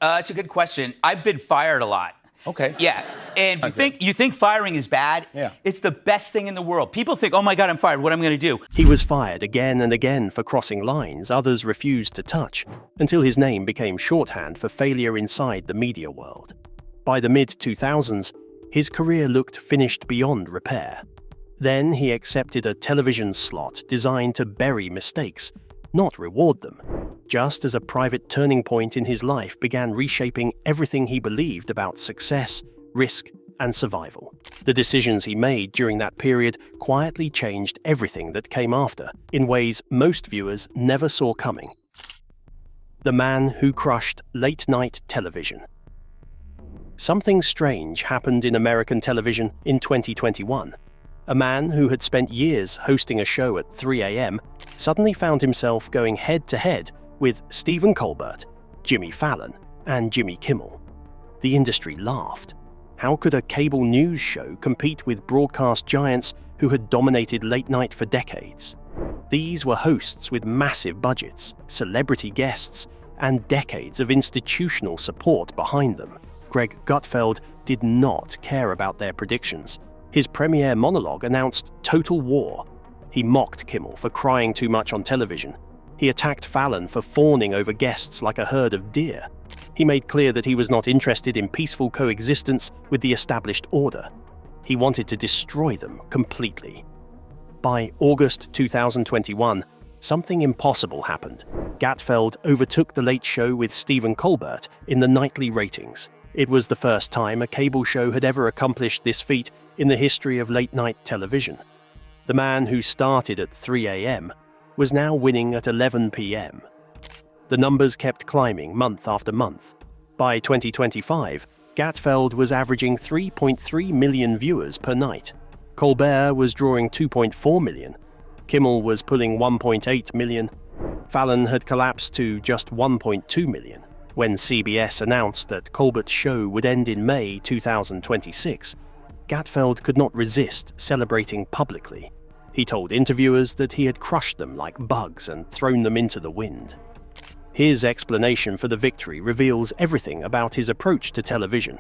It's a good question. I've been fired a lot. Okay. Yeah. And you think firing is bad? Yeah. It's the best thing in the world. People think, oh my God, I'm fired. What am I going to do? He was fired again and again for crossing lines others refused to touch, until his name became shorthand for failure inside the media world. By the mid-2000s, his career looked finished beyond repair. Then he accepted a television slot designed to bury mistakes, not reward them, just as a private turning point in his life began reshaping everything he believed about success, risk, and survival. The decisions he made during that period quietly changed everything that came after, in ways most viewers never saw coming. The man who crushed late-night television. Something strange happened in American television in 2021. A man who had spent years hosting a show at 3 a.m. suddenly found himself going head-to-head with Stephen Colbert, Jimmy Fallon, and Jimmy Kimmel. The industry laughed. How could a cable news show compete with broadcast giants who had dominated late night for decades? These were hosts with massive budgets, celebrity guests, and decades of institutional support behind them. Greg Gutfeld did not care about their predictions. His premiere monologue announced total war. He mocked Kimmel for crying too much on television. He attacked Fallon for fawning over guests like a herd of deer. He made clear that he was not interested in peaceful coexistence with the established order. He wanted to destroy them completely. By August 2021, something impossible happened. Gutfeld overtook The Late Show with Stephen Colbert in the nightly ratings. It was the first time a cable show had ever accomplished this feat in the history of late-night television. The man who started at 3 a.m. was now winning at 11 p.m. The numbers kept climbing month after month. By 2025, Gutfeld was averaging 3.3 million viewers per night. Colbert was drawing 2.4 million. Kimmel was pulling 1.8 million. Fallon had collapsed to just 1.2 million. When CBS announced that Colbert's show would end in May 2026, Gutfeld could not resist celebrating publicly. He told interviewers that he had crushed them like bugs and thrown them into the wind. His explanation for the victory reveals everything about his approach to television.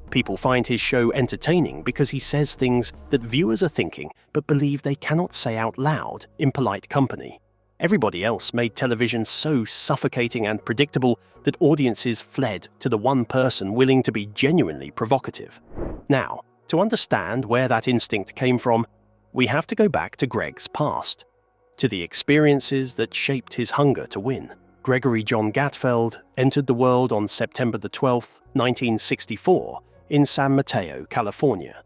People find his show entertaining because he says things that viewers are thinking but believe they cannot say out loud in polite company. Everybody else made television so suffocating and predictable that audiences fled to the one person willing to be genuinely provocative. Now, to understand where that instinct came from, we have to go back to Greg's past, to the experiences that shaped his hunger to win. Gregory John Gutfeld entered the world on September 12, 1964, in San Mateo, California.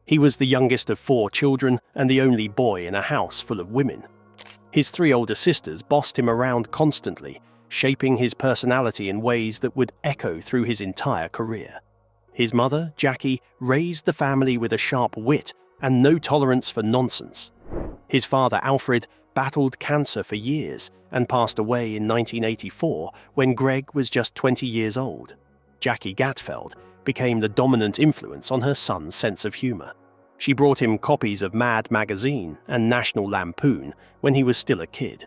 He was the youngest of 4 children and the only boy in a house full of women. His 3 older sisters bossed him around constantly, shaping his personality in ways that would echo through his entire career. His mother, Jackie, raised the family with a sharp wit and no tolerance for nonsense. His father, Alfred, battled cancer for years and passed away in 1984 when Greg was just 20 years old. Jackie Gutfeld became the dominant influence on her son's sense of humor. She brought him copies of Mad magazine and National Lampoon when he was still a kid.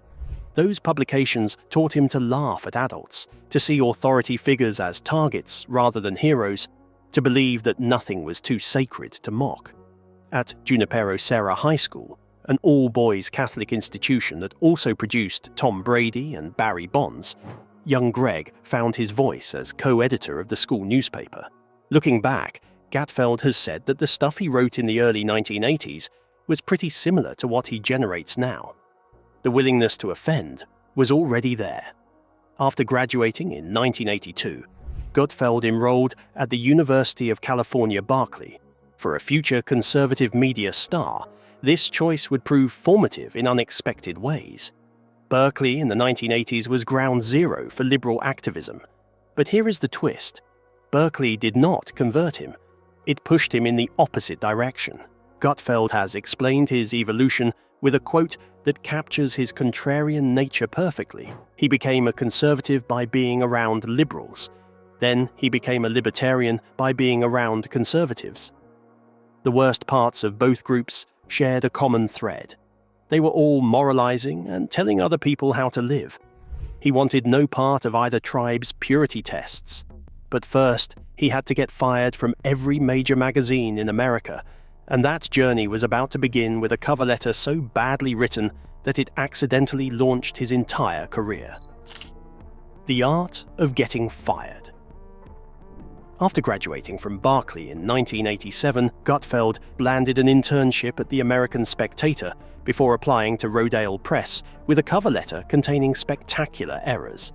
Those publications taught him to laugh at adults, to see authority figures as targets rather than heroes, to believe that nothing was too sacred to mock. At Junipero Serra High School, an all-boys Catholic institution that also produced Tom Brady and Barry Bonds, young Greg found his voice as co-editor of the school newspaper. Looking back, Gutfeld has said that the stuff he wrote in the early 1980s was pretty similar to what he generates now. The willingness to offend was already there. After graduating in 1982, Gutfeld enrolled at the University of California, Berkeley. For a future conservative media star, this choice would prove formative in unexpected ways. Berkeley in the 1980s was ground zero for liberal activism. But here is the twist. Berkeley did not convert him. It pushed him in the opposite direction. Gutfeld has explained his evolution with a quote that captures his contrarian nature perfectly. He became a conservative by being around liberals. Then he became a libertarian by being around conservatives. The worst parts of both groups shared a common thread. They were all moralizing and telling other people how to live. He wanted no part of either tribe's purity tests. But first, he had to get fired from every major magazine in America, and that journey was about to begin with a cover letter so badly written that it accidentally launched his entire career. The art of getting fired. After graduating from Berkeley in 1987, Gutfeld landed an internship at the American Spectator before applying to Rodale Press with a cover letter containing spectacular errors.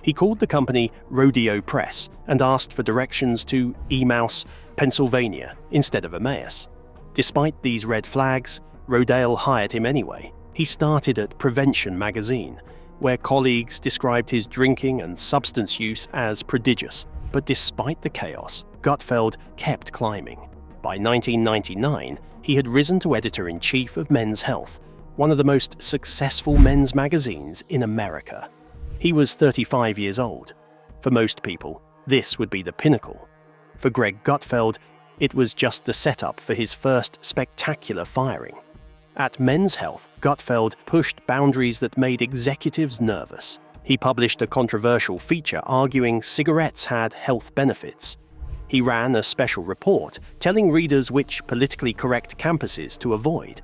He called the company Rodeo Press and asked for directions to Emmaus, Pennsylvania, instead of Emmaus. Despite these red flags, Rodale hired him anyway. He started at Prevention magazine, where colleagues described his drinking and substance use as prodigious. But despite the chaos, Gutfeld kept climbing. By 1999, he had risen to editor-in-chief of Men's Health, one of the most successful men's magazines in America. He was 35 years old. For most people, this would be the pinnacle. For Greg Gutfeld, it was just the setup for his first spectacular firing. At Men's Health, Gutfeld pushed boundaries that made executives nervous. He published a controversial feature arguing cigarettes had health benefits. He ran a special report telling readers which politically correct campuses to avoid.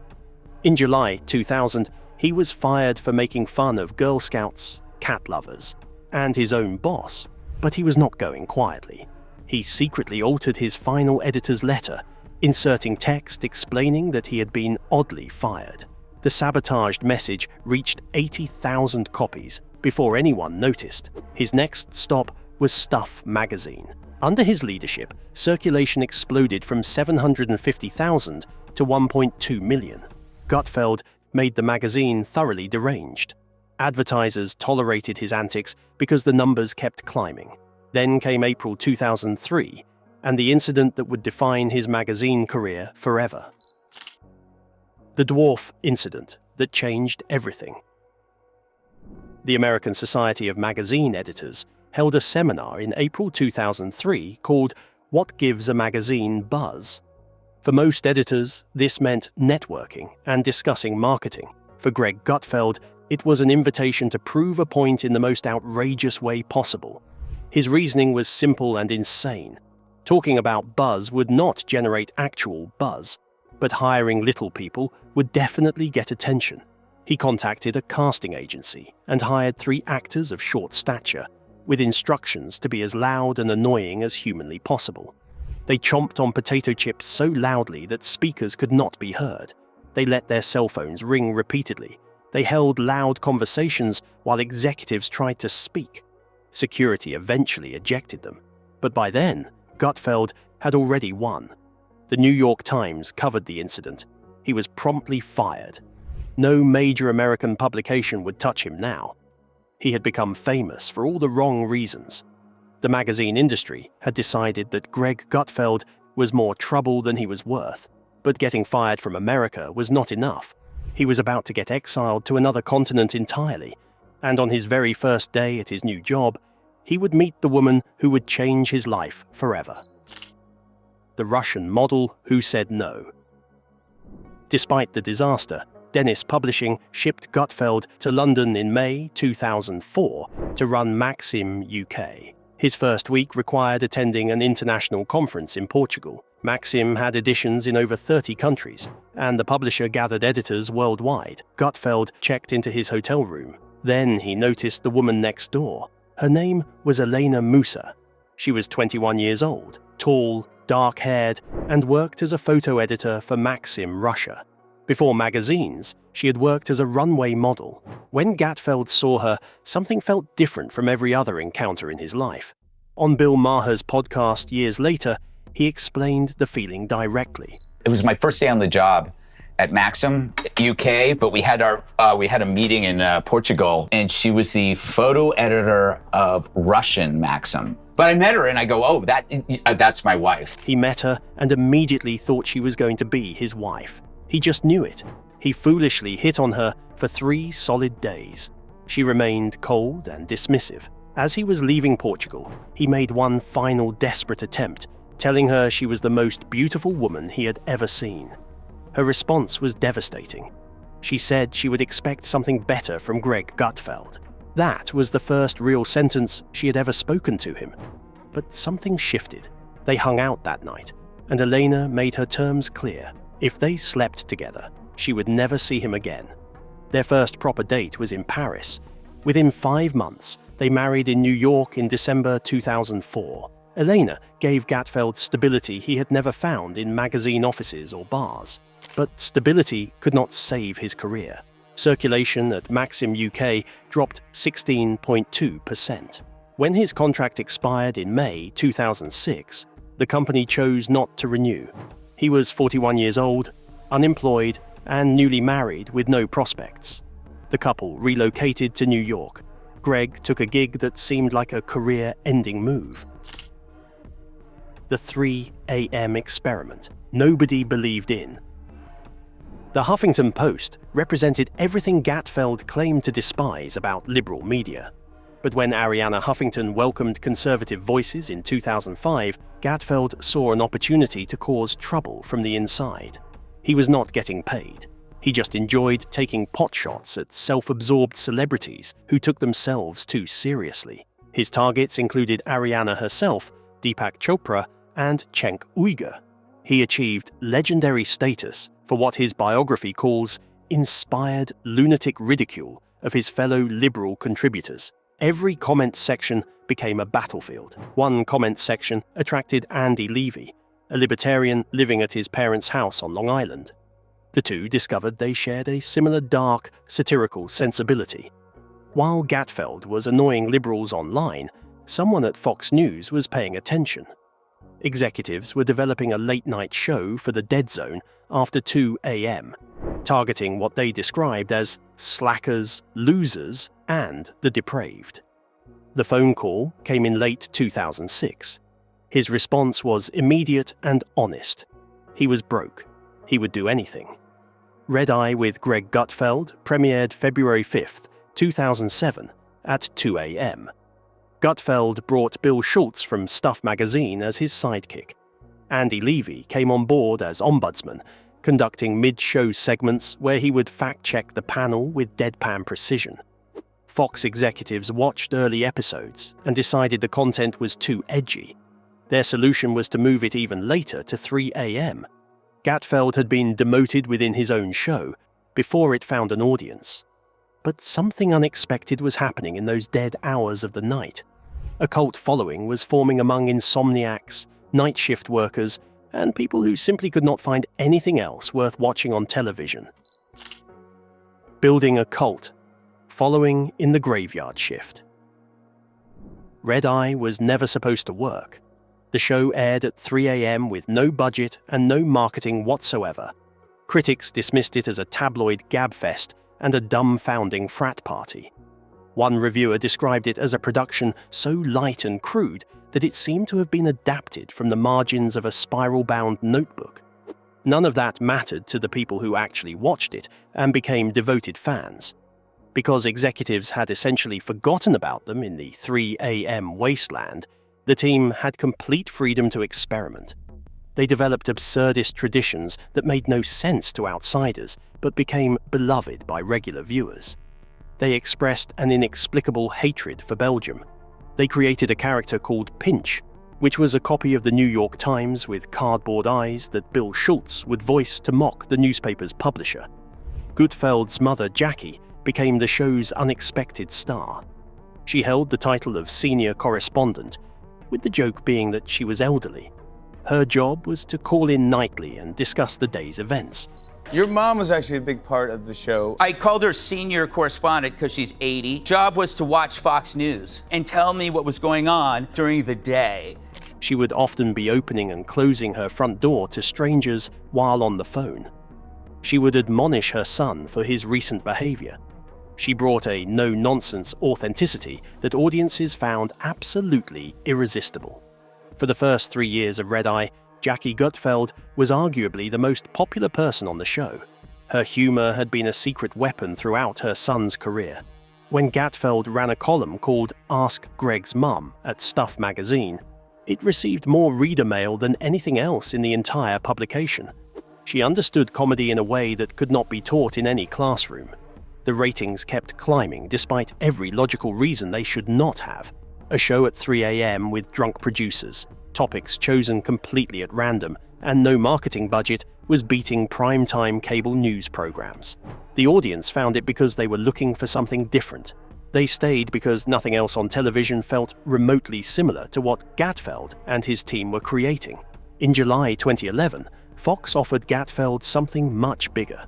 In July 2000, he was fired for making fun of Girl Scouts, cat lovers, and his own boss, but he was not going quietly. He secretly altered his final editor's letter, inserting text explaining that he had been oddly fired. The sabotaged message reached 80,000 copies before anyone noticed. His next stop was Stuff magazine. Under his leadership, circulation exploded from 750,000 to 1.2 million. Gutfeld made the magazine thoroughly deranged. Advertisers tolerated his antics because the numbers kept climbing. Then came April 2003, and the incident that would define his magazine career forever. The Dwarf incident that changed everything. The American Society of Magazine Editors held a seminar in April 2003 called What Gives a Magazine Buzz? For most editors, this meant networking and discussing marketing. For Greg Gutfeld, it was an invitation to prove a point in the most outrageous way possible. His reasoning was simple and insane. Talking about buzz would not generate actual buzz, but hiring little people would definitely get attention. He contacted a casting agency and hired 3 actors of short stature, with instructions to be as loud and annoying as humanly possible. They chomped on potato chips so loudly that speakers could not be heard. They let their cell phones ring repeatedly. They held loud conversations while executives tried to speak. Security eventually ejected them. But by then, Gutfeld had already won. The New York Times covered the incident. He was promptly fired. No major American publication would touch him now. He had become famous for all the wrong reasons. The magazine industry had decided that Greg Gutfeld was more trouble than he was worth, but getting fired from America was not enough. He was about to get exiled to another continent entirely, and on his very first day at his new job, he would meet the woman who would change his life forever. The Russian model who said no. Despite the disaster, Dennis Publishing shipped Gutfeld to London in May 2004 to run Maxim UK. His first week required attending an international conference in Portugal. Maxim had editions in over 30 countries, and the publisher gathered editors worldwide. Gutfeld checked into his hotel room. Then he noticed the woman next door. Her name was Elena Musa. She was 21 years old, tall, dark-haired, and worked as a photo editor for Maxim Russia. Before magazines, she had worked as a runway model. When Gutfeld saw her, something felt different from every other encounter in his life. On Bill Maher's podcast years later, he explained the feeling directly. It was my first day on the job at Maxim UK, but we had a meeting in Portugal, and she was the photo editor of Russian Maxim. But I met her and I go, oh, that's my wife. He met her and immediately thought she was going to be his wife. He just knew it. He foolishly hit on her for 3 solid days. She remained cold and dismissive. As he was leaving Portugal, he made one final desperate attempt, telling her she was the most beautiful woman he had ever seen. Her response was devastating. She said she would expect something better from Greg Gutfeld. That was the first real sentence she had ever spoken to him. But something shifted. They hung out that night, and Elena made her terms clear. If they slept together, she would never see him again. Their first proper date was in Paris. Within 5 months, they married in New York in December 2004. Elena gave Gutfeld stability he had never found in magazine offices or bars. But stability could not save his career. Circulation at Maxim UK dropped 16.2%. When his contract expired in May 2006, the company chose not to renew. He was 41 years old, unemployed, and newly married with no prospects. The couple relocated to New York. Greg took a gig that seemed like a career-ending move. The 3 a.m. experiment nobody believed in. The Huffington Post represented everything Gutfeld claimed to despise about liberal media. But when Arianna Huffington welcomed conservative voices in 2005, Gutfeld saw an opportunity to cause trouble from the inside. He was not getting paid. He just enjoyed taking potshots at self-absorbed celebrities who took themselves too seriously. His targets included Arianna herself, Deepak Chopra, and Cenk Uygur. He achieved legendary status for what his biography calls inspired lunatic ridicule of his fellow liberal contributors. Every comment section became a battlefield. One comment section attracted Andy Levy, a libertarian living at his parents' house on Long Island. The two discovered they shared a similar dark, satirical sensibility. While Gutfeld was annoying liberals online, someone at Fox News was paying attention. Executives were developing a late-night show for the dead zone after 2 a.m., targeting what they described as slackers, losers, and the depraved. The phone call came in late 2006. His response was immediate and honest. He was broke. He would do anything. Red Eye with Greg Gutfeld premiered February 5th, 2007 at 2 a.m. Gutfeld brought Bill Schultz from Stuff magazine as his sidekick. Andy Levy came on board as ombudsman, conducting mid-show segments where he would fact-check the panel with deadpan precision. Fox executives watched early episodes and decided the content was too edgy. Their solution was to move it even later to 3 a.m. Gutfeld had been demoted within his own show before it found an audience. But something unexpected was happening in those dead hours of the night. A cult following was forming among insomniacs, night shift workers, and people who simply could not find anything else worth watching on television. Building a cult, following in the graveyard shift. Red Eye was never supposed to work. The show aired at 3 a.m. with no budget and no marketing whatsoever. Critics dismissed it as a tabloid gabfest and a dumbfounding frat party. One reviewer described it as a production so light and crude that it seemed to have been adapted from the margins of a spiral-bound notebook. None of that mattered to the people who actually watched it and became devoted fans. Because executives had essentially forgotten about them in the 3 a.m. wasteland, the team had complete freedom to experiment. They developed absurdist traditions that made no sense to outsiders, but became beloved by regular viewers. They expressed an inexplicable hatred for Belgium. They created a character called Pinch, which was a copy of the New York Times with cardboard eyes that Bill Schultz would voice to mock the newspaper's publisher. Gutfeld's mother, Jackie, became the show's unexpected star. She held the title of senior correspondent, with the joke being that she was elderly. Her job was to call in nightly and discuss the day's events. Your mom was actually a big part of the show. I called her senior correspondent because she's 80. Job was to watch Fox News and tell me what was going on during the day. She would often be opening and closing her front door to strangers while on the phone. She would admonish her son for his recent behavior. She brought a no-nonsense authenticity that audiences found absolutely irresistible. For the first 3 years of Red Eye, Jackie Gutfeld was arguably the most popular person on the show. Her humor had been a secret weapon throughout her son's career. When Gutfeld ran a column called Ask Greg's Mum at Stuff magazine, it received more reader mail than anything else in the entire publication. She understood comedy in a way that could not be taught in any classroom. The ratings kept climbing despite every logical reason they should not have. a show at 3 a.m. with drunk producers, topics chosen completely at random, and no marketing budget, was beating primetime cable news programs. The audience found it because they were looking for something different. They stayed because nothing else on television felt remotely similar to what Gutfeld and his team were creating. In July 2011, Fox offered Gutfeld something much bigger.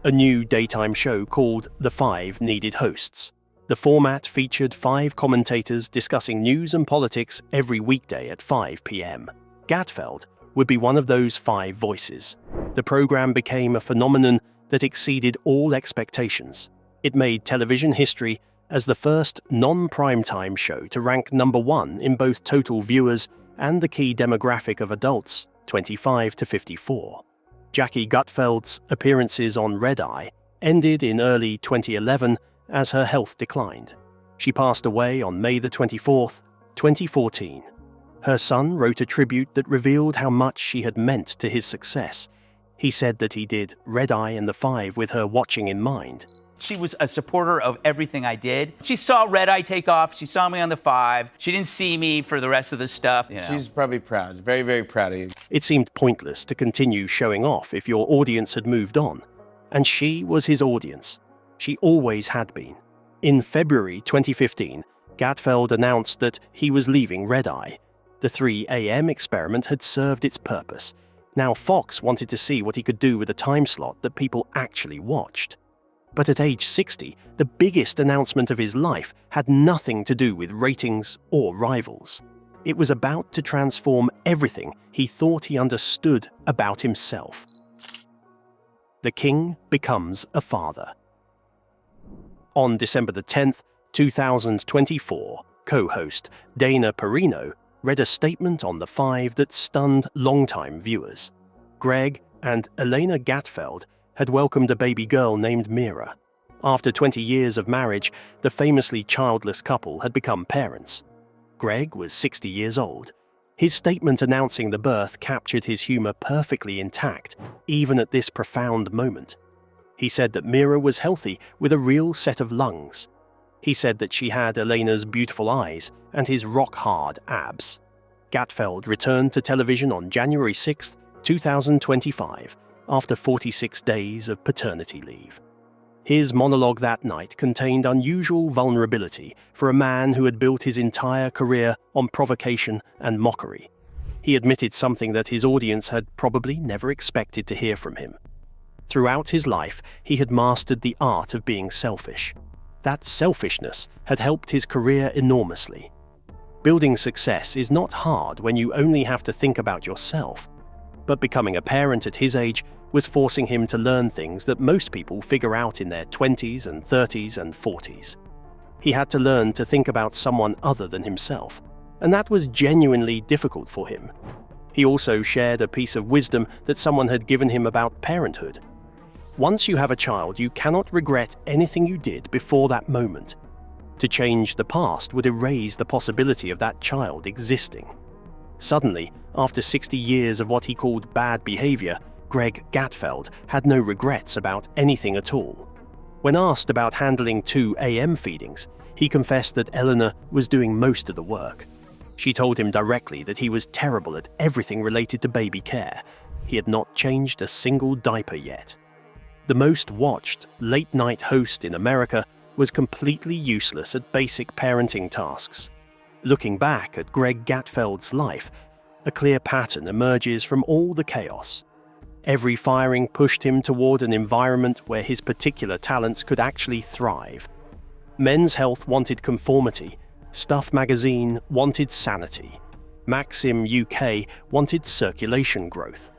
A new daytime show called The 5 Needed Hosts. The format featured 5 commentators discussing news and politics every weekday at 5 p.m. Gutfeld would be one of those 5 voices. The program became a phenomenon that exceeded all expectations. It made television history as the first non-primetime show to rank number 1 in both total viewers and the key demographic of adults, 25 to 54. Jackie Gutfeld's appearances on Red Eye ended in early 2011 as her health declined. She passed away on May the 24th, 2014. Her son wrote a tribute that revealed how much she had meant to his success. He said that he did Red Eye and the 5 with her watching in mind. She was a supporter of everything I did. She saw Red Eye take off. She saw me on the 5. She didn't see me for the rest of the stuff. You know. She's probably proud, very, very proud of you. It seemed pointless to continue showing off if your audience had moved on. And she was his audience. She always had been. In February 2015, Gutfeld announced that he was leaving Red Eye. The 3 a.m. experiment had served its purpose. Now Fox wanted to see what he could do with a time slot that people actually watched. But at age 60, the biggest announcement of his life had nothing to do with ratings or rivals. It was about to transform everything he thought he understood about himself. The king becomes a father. On December the 10th, 2024, co-host Dana Perino read a statement on the 5 that stunned longtime viewers. Greg and Elena Gutfeld had welcomed a baby girl named Mira. After 20 years of marriage, the famously childless couple had become parents. Greg was 60 years old. His statement announcing the birth captured his humor perfectly intact, even at this profound moment. He said that Mira was healthy with a real set of lungs. He said that she had Elena's beautiful eyes and his rock-hard abs. Gutfeld returned to television on January 6, 2025, after 46 days of paternity leave. His monologue that night contained unusual vulnerability for a man who had built his entire career on provocation and mockery. He admitted something that his audience had probably never expected to hear from him. Throughout his life, he had mastered the art of being selfish. That selfishness had helped his career enormously. Building success is not hard when you only have to think about yourself. But becoming a parent at his age was forcing him to learn things that most people figure out in their 20s and 30s and 40s. He had to learn to think about someone other than himself, and that was genuinely difficult for him. He also shared a piece of wisdom that someone had given him about parenthood. Once you have a child, you cannot regret anything you did before that moment. To change the past would erase the possibility of that child existing. Suddenly, after 60 years of what he called bad behavior, Greg Gutfeld had no regrets about anything at all. When asked about handling 2 a.m. feedings, he confessed that Eleanor was doing most of the work. She told him directly that he was terrible at everything related to baby care. He had not changed a single diaper yet. The most watched late-night host in America was completely useless at basic parenting tasks. Looking back at Greg Gutfeld's life, a clear pattern emerges from all the chaos. Every firing pushed him toward an environment where his particular talents could actually thrive. Men's Health wanted conformity, Stuff magazine wanted sanity, Maxim UK wanted circulation growth.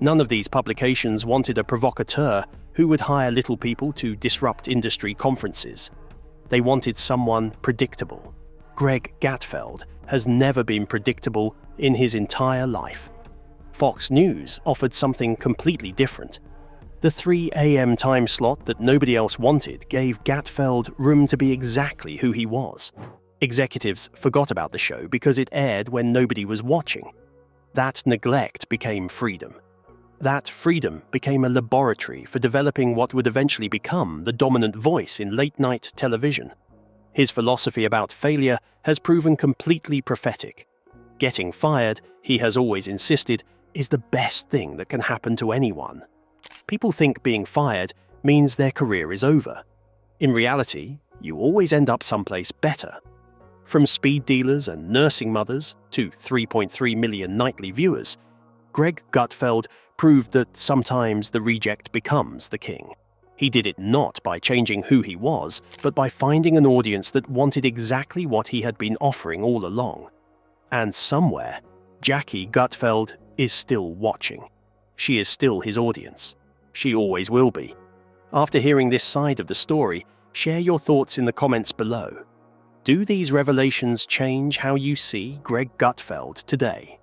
None of these publications wanted a provocateur who would hire little people to disrupt industry conferences. They wanted someone predictable. Greg Gutfeld has never been predictable in his entire life. Fox News offered something completely different. The 3 a.m. time slot that nobody else wanted gave Gutfeld room to be exactly who he was. Executives forgot about the show because it aired when nobody was watching. That neglect became freedom. That freedom became a laboratory for developing what would eventually become the dominant voice in late-night television. His philosophy about failure has proven completely prophetic. Getting fired, he has always insisted, is the best thing that can happen to anyone. People think being fired means their career is over. In reality, you always end up someplace better. From speed dealers and nursing mothers to 3.3 million nightly viewers, Greg Gutfeld proved that sometimes the reject becomes the king. He did it not by changing who he was, but by finding an audience that wanted exactly what he had been offering all along. And somewhere, Jackie Gutfeld is still watching. She is still his audience. She always will be. After hearing this side of the story, share your thoughts in the comments below. Do these revelations change how you see Greg Gutfeld today?